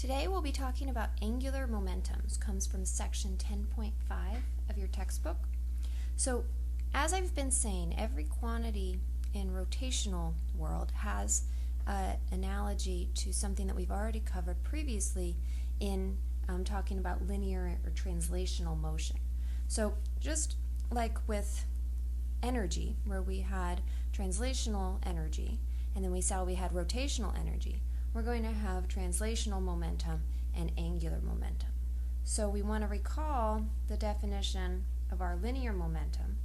Today we'll be talking about angular momentums. Comes from section 10.5 of your textbook. So, as I've been saying, every quantity in rotational world has an analogy to something that we've already covered previously in talking about linear or translational motion. So, just like with energy, where we had translational energy, and then we saw we had rotational energy, we're going to have translational momentum and angular momentum. So we want to recall the definition of our linear momentum,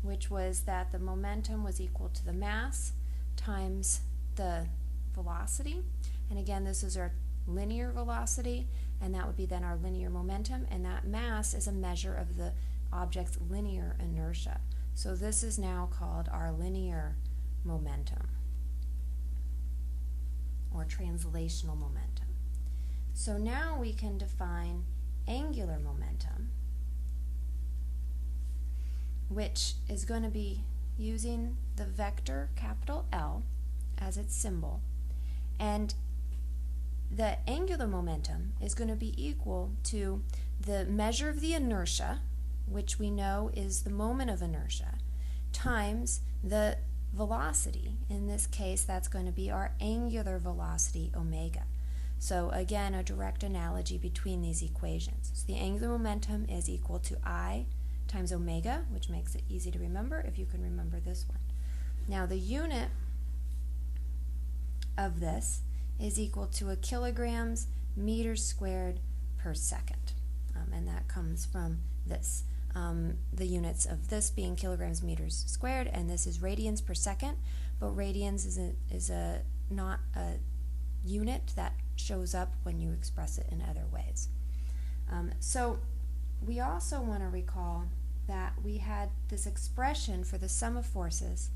which was that the momentum was equal to the mass times the velocity. And again, this is our linear velocity, and that would be then our linear momentum, and that mass is a measure of the object's linear inertia. So this is now called our linear momentum, or translational momentum. So now we can define angular momentum, which is going to be using the vector capital L as its symbol, and the angular momentum is going to be equal to the measure of the inertia, which we know is the moment of inertia, times the velocity. In this case, that's going to be our angular velocity, omega. So again, a direct analogy between these equations. So the angular momentum is equal to I times omega, which makes it easy to remember if you can remember this one. Now the unit of this is equal to a kilograms meters squared per second. And that comes from this. The units of this being kilograms meters squared, and this is radians per second, but radians is not a unit that shows up when you express it in other ways. So we also want to recall that we had this expression for the sum of forces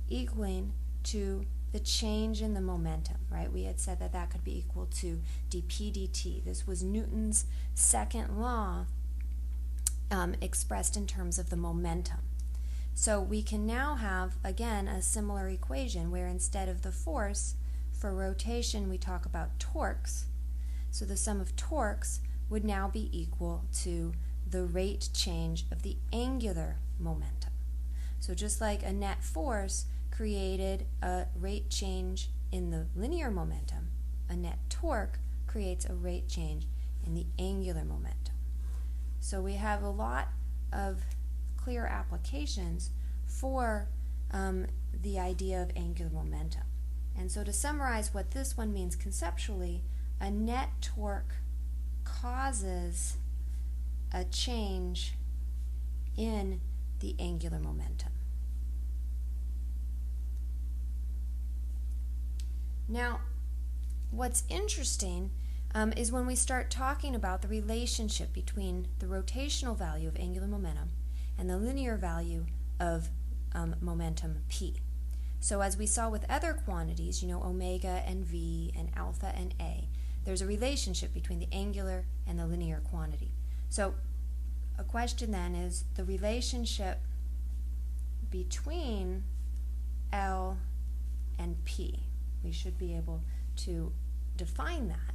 equaling to the change in the momentum, right? We had said that that could be equal to dp dt. This was Newton's second law expressed in terms of the momentum. So we can now have, again, a similar equation where instead of the force for rotation, we talk about torques. So the sum of torques would now be equal to the rate change of the angular momentum. So just like a net force created a rate change in the linear momentum, a net torque creates a rate change in the angular momentum. So we have a lot of clear applications for the idea of angular momentum. And so to summarize what this one means conceptually, a net torque causes a change in the angular momentum. Now, what's interesting is when we start talking about the relationship between the rotational value of angular momentum and the linear value of momentum p. So as we saw with other quantities, omega and v and alpha and a, there's a relationship between the angular and the linear quantity. So a question then is the relationship between L and p. We should be able to define that.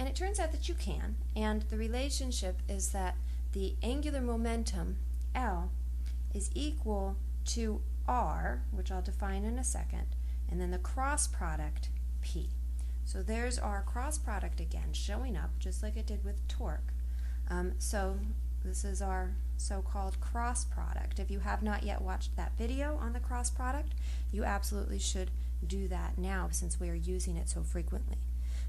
And it turns out that you can, and the relationship is that the angular momentum, L, is equal to R, which I'll define in a second, and then the cross product, P. So there's our cross product again, showing up just like it did with torque. So this is our so-called cross product. If you have not yet watched that video on the cross product, you absolutely should do that now since we are using it so frequently.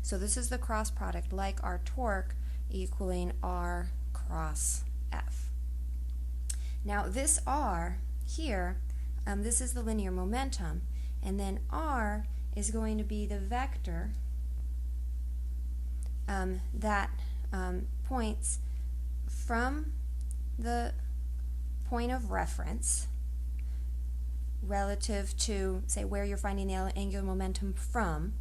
So this is the cross product, like our torque equaling R cross F. Now this R here, this is the linear momentum, and then R is going to be the vector that points from the point of reference relative to, say, where you're finding the angular momentum from,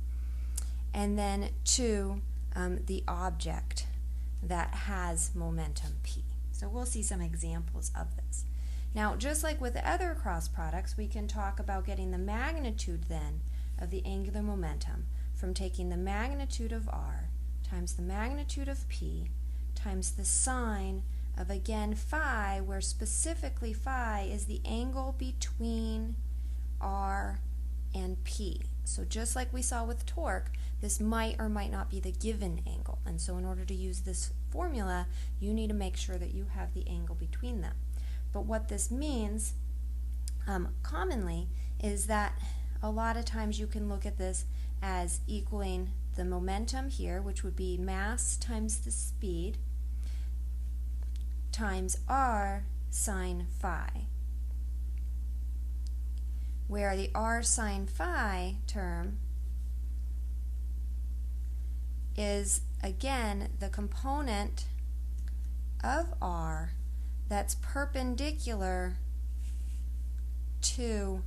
and then to the object that has momentum p. So we'll see some examples of this. Now, just like with other cross products, we can talk about getting the magnitude then of the angular momentum from taking the magnitude of r times the magnitude of P times the sine of, again, phi, where specifically phi is the angle between R and P. So just like we saw with torque, this might or might not be the given angle. And so in order to use this formula, you need to make sure that you have the angle between them. But what this means commonly is that a lot of times you can look at this as equaling the momentum here, which would be mass times the speed, times r sine phi, where the r sine phi term is, again, the component of r that's perpendicular to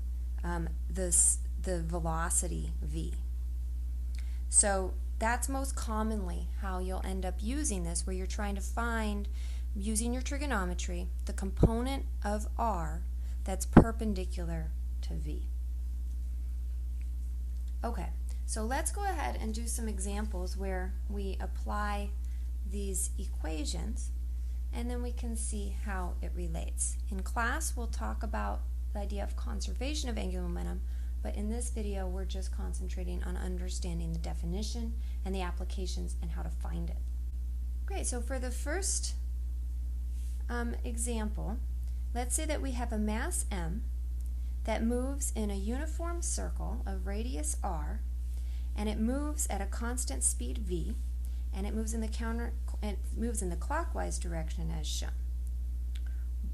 the velocity v. So that's most commonly how you'll end up using this, where you're trying to find, using your trigonometry, the component of r that's perpendicular to v. Okay, so let's go ahead and do some examples where we apply these equations, and then we can see how it relates. In class, we'll talk about the idea of conservation of angular momentum, but in this video, we're just concentrating on understanding the definition and the applications and how to find it. Great, so for the first example, let's say that we have a mass m that moves in a uniform circle of radius r, and it moves at a constant speed v, and it moves in the clockwise direction as shown.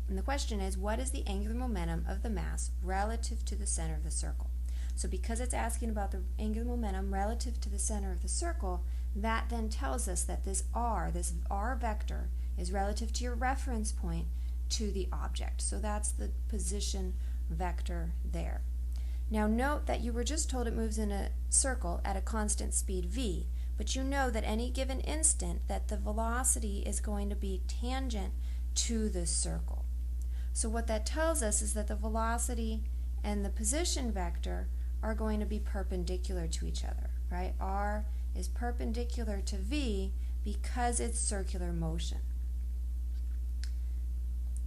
And the question is, what is the angular momentum of the mass relative to the center of the circle? So because it's asking about the angular momentum relative to the center of the circle, that then tells us that this r vector, is relative to your reference point to the object. So that's the position vector there. Now note that you were just told it moves in a circle at a constant speed v, but you know that any given instant that the velocity is going to be tangent to this circle. So what that tells us is that the velocity and the position vector are going to be perpendicular to each other, right? R is perpendicular to v because it's circular motion.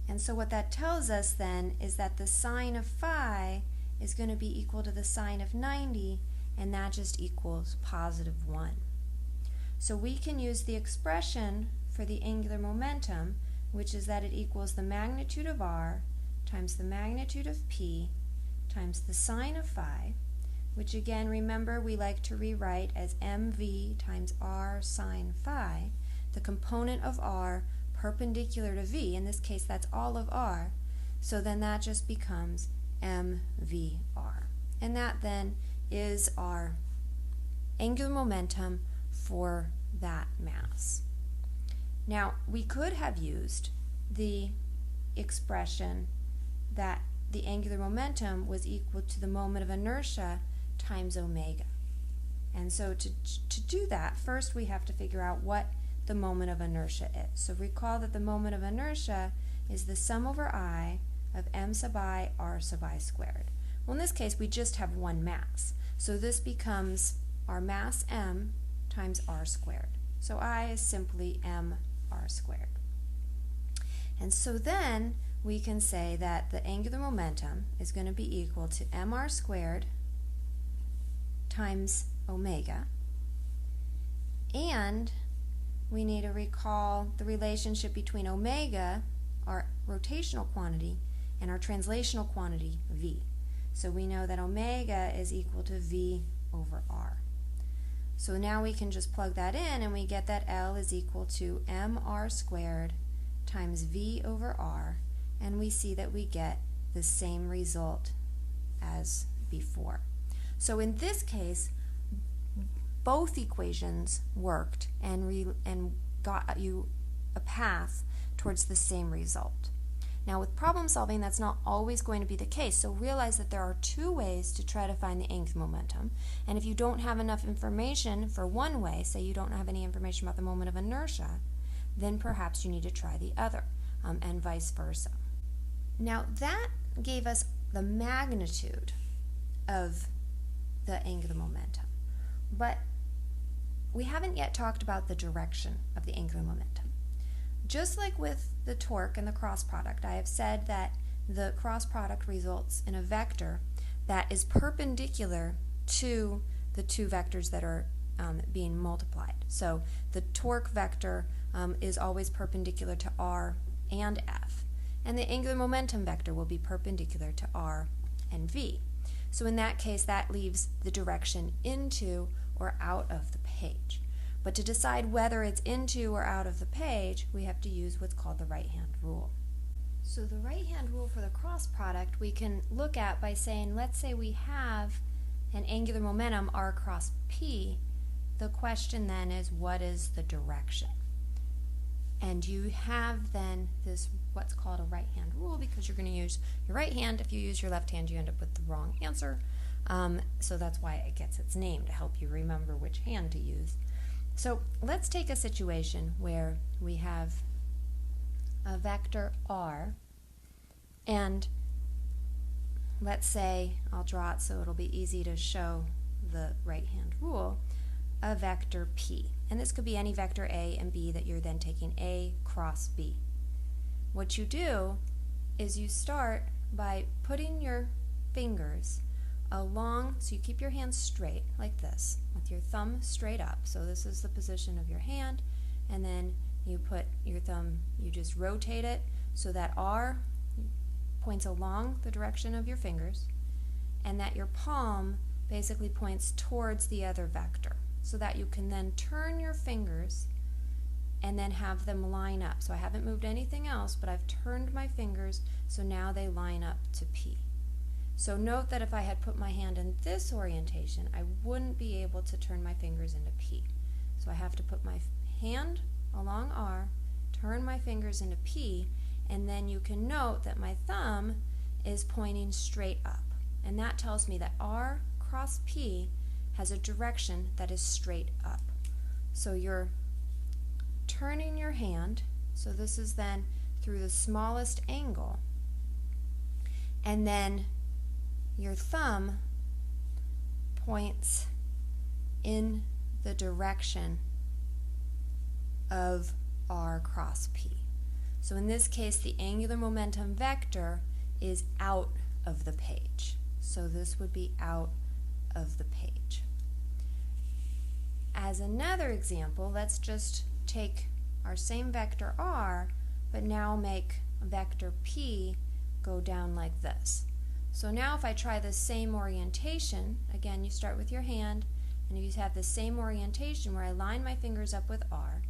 And so what that tells us then is that the sine of phi is going to be equal to the sine of 90, and that just equals positive 1. So we can use the expression for the angular momentum, which is that it equals the magnitude of r times the magnitude of p times the sine of phi, which again, remember, we like to rewrite as mv times r sine phi, the component of r perpendicular to v. In this case, that's all of r. So then that just becomes mvr. And that then is our angular momentum for that mass. Now, we could have used the expression that the angular momentum was equal to the moment of inertia times omega. And so to do that, first we have to figure out what the moment of inertia is. So recall that the moment of inertia is the sum over I of m sub I r sub I squared. Well, in this case, we just have one mass. So this becomes our mass m times r squared. So I is simply m r squared. And so then we can say that the angular momentum is going to be equal to mr squared times omega, and we need to recall the relationship between omega, our rotational quantity, and our translational quantity, v. So we know that omega is equal to v over r. So now we can just plug that in, and we get that L is equal to mr squared times v over r, and we see that we get the same result as before. So in this case, both equations worked and got you a path towards the same result. Now with problem solving, that's not always going to be the case, so realize that there are two ways to try to find the angular momentum, and if you don't have enough information for one way, say you don't have any information about the moment of inertia, then perhaps you need to try the other, and vice versa. Now that gave us the magnitude of the angular momentum, but we haven't yet talked about the direction of the angular momentum. Just like with the torque and the cross product, I have said that the cross product results in a vector that is perpendicular to the two vectors that are being multiplied. So the torque vector is always perpendicular to r and f, and the angular momentum vector will be perpendicular to r and v. So in that case, that leaves the direction into or out of the page. But to decide whether it's into or out of the page, we have to use what's called the right-hand rule. So the right-hand rule for the cross product we can look at by saying, let's say we have an angular momentum r cross p. The question then is, what is the direction? And you have then this what's called a right-hand rule, because you're going to use your right hand. If you use your left hand, you end up with the wrong answer. So that's why it gets its name, to help you remember which hand to use. So let's take a situation where we have a vector r, and let's say, I'll draw it so it'll be easy to show the right-hand rule, a vector p. And this could be any vector a and b that you're then taking a cross b. What you do is you start by putting your fingers along, so you keep your hands straight like this, with your thumb straight up. So this is the position of your hand, and then you put your thumb, you just rotate it so that r points along the direction of your fingers, and that your palm basically points towards the other vector, so that you can then turn your fingers and then have them line up. So I haven't moved anything else, but I've turned my fingers so now they line up to P. So note that if I had put my hand in this orientation, I wouldn't be able to turn my fingers into P. So I have to put my hand along R, turn my fingers into P, and then you can note that my thumb is pointing straight up. And that tells me that R cross P has a direction that is straight up. So you're turning your hand, so this is then through the smallest angle, and then your thumb points in the direction of R cross P. So in this case, the angular momentum vector is out of the page. So this would be out of the page. As another example, let's just take our same vector R, but now make vector P go down like this. So now if I try the same orientation, again you start with your hand, and if you have the same orientation where I line my fingers up with R,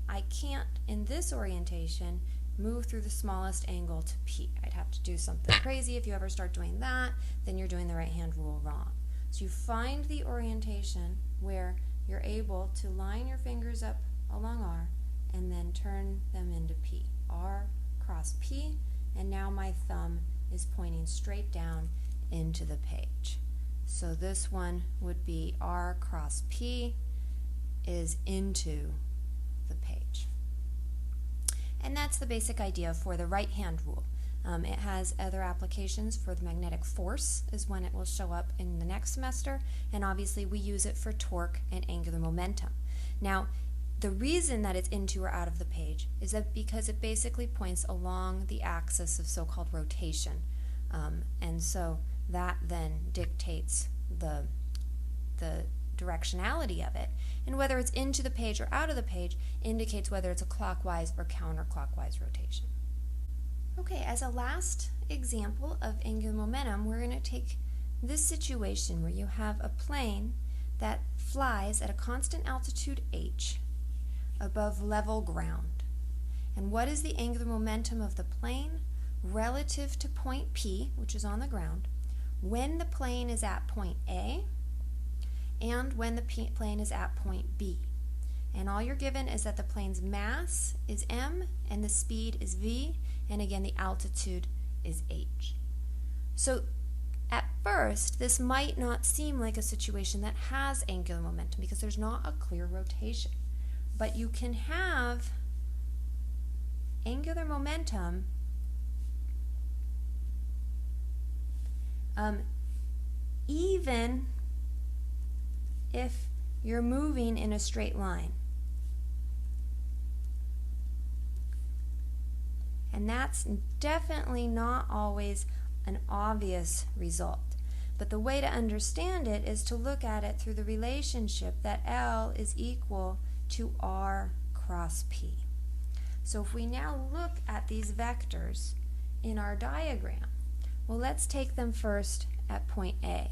I can't, in this orientation, move through the smallest angle to P. I'd have to do something crazy. If you ever start doing that, then you're doing the right-hand rule wrong. So you find the orientation where you're able to line your fingers up along R and then turn them into P. R cross P, and now my thumb is pointing straight down into the page. So this one would be R cross P is into the page. And that's the basic idea for the right-hand rule. It has other applications for the magnetic force, is when it will show up in the next semester, and obviously we use it for torque and angular momentum. Now, the reason that it's into or out of the page is that because it basically points along the axis of so-called rotation, and so that then dictates the directionality of it, and whether it's into the page or out of the page indicates whether it's a clockwise or counterclockwise rotation. Okay, as a last example of angular momentum, we're going to take this situation where you have a plane that flies at a constant altitude h above level ground. And what is the angular momentum of the plane relative to point P, which is on the ground, when the plane is at point A and when the plane is at point B? And all you're given is that the plane's mass is m and the speed is v, and again the altitude is h. So at first this might not seem like a situation that has angular momentum because there's not a clear rotation. But you can have angular momentum even if you're moving in a straight line. And that's definitely not always an obvious result. But the way to understand it is to look at it through the relationship that L is equal to R cross P. So if we now look at these vectors in our diagram, well, let's take them first at point A.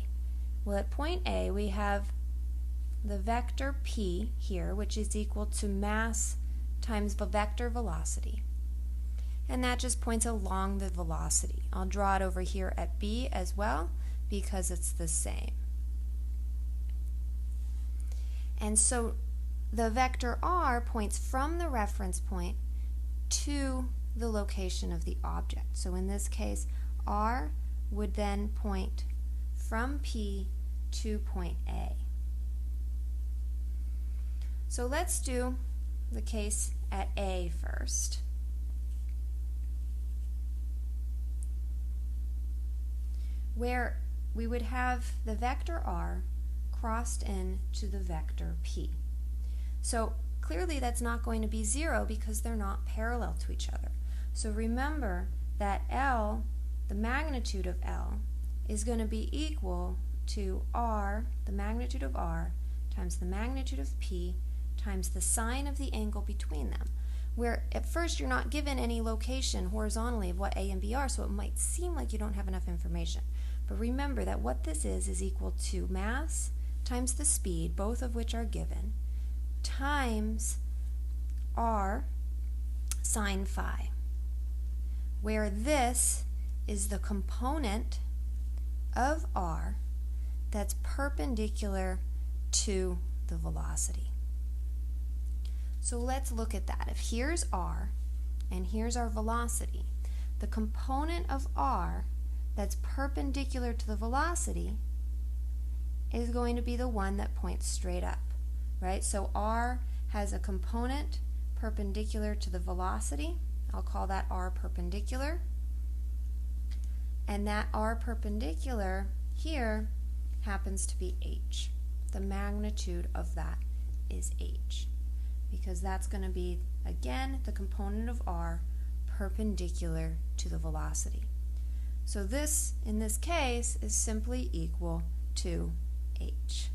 Well, at point A, we have the vector P here, which is equal to mass times the vector velocity. And that just points along the velocity. I'll draw it over here at B as well because it's the same. And so the vector R points from the reference point to the location of the object. So in this case, R would then point from P to point A. So let's do the case at A first. Where we would have the vector R crossed in to the vector P. So clearly that's not going to be 0 because they're not parallel to each other. So remember that L, the magnitude of L, is going to be equal to R, the magnitude of R, times the magnitude of P, times the sine of the angle between them. Where at first you're not given any location horizontally of what A and B are, so it might seem like you don't have enough information. But remember that what this is equal to mass times the speed, both of which are given, times R sine phi, where this is the component of R that's perpendicular to the velocity. So let's look at that. If here's R and here's our velocity, the component of R that's perpendicular to the velocity is going to be the one that points straight up, right? So R has a component perpendicular to the velocity. I'll call that R perpendicular. And that R perpendicular here happens to be H. The magnitude of that is H, because that's going to be, again, the component of R perpendicular to the velocity. So this, in this case, is simply equal to H.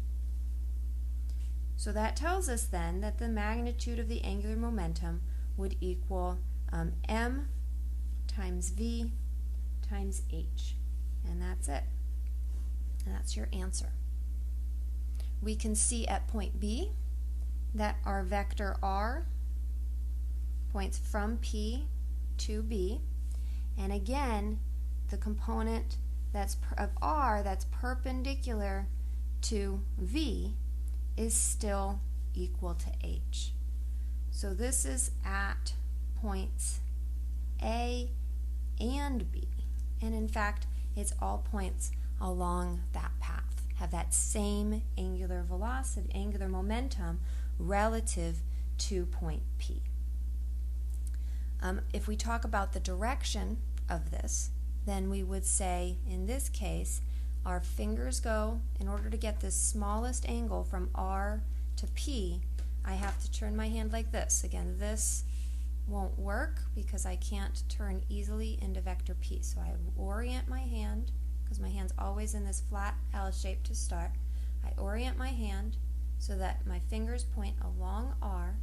So that tells us then that the magnitude of the angular momentum would equal m times v times h. And that's it. And that's your answer. We can see at point B that our vector R points from P to B. And again, the component of R that's perpendicular to V is still equal to H. So this is at points A and B. And in fact, it's all points along that path have that same angular velocity, angular momentum relative to point P. If we talk about the direction of this, then we would say, in this case, our fingers go, in order to get this smallest angle from R to P, I have to turn my hand like this. Again, this won't work because I can't turn easily into vector P. So I orient my hand, because my hand's always in this flat L shape to start. I orient my hand so that my fingers point along R,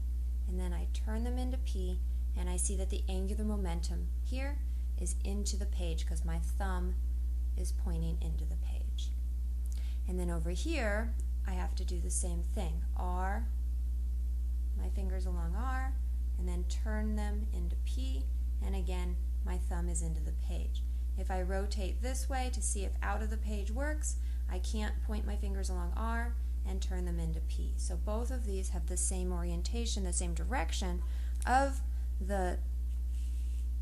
and then I turn them into P, and I see that the angular momentum here is into the page because my thumb is pointing into the page. And then over here, I have to do the same thing. R, my fingers along R, and then turn them into P, and again, my thumb is into the page. If I rotate this way to see if out of the page works, I can't point my fingers along R and turn them into P. So both of these have the same orientation, the same direction of the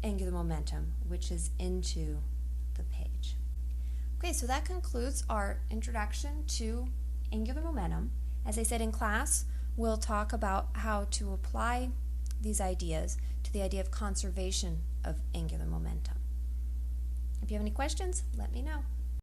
angular momentum, which is into the page. Okay, so that concludes our introduction to angular momentum. As I said in class, we'll talk about how to apply these ideas to the idea of conservation of angular momentum. If you have any questions, let me know.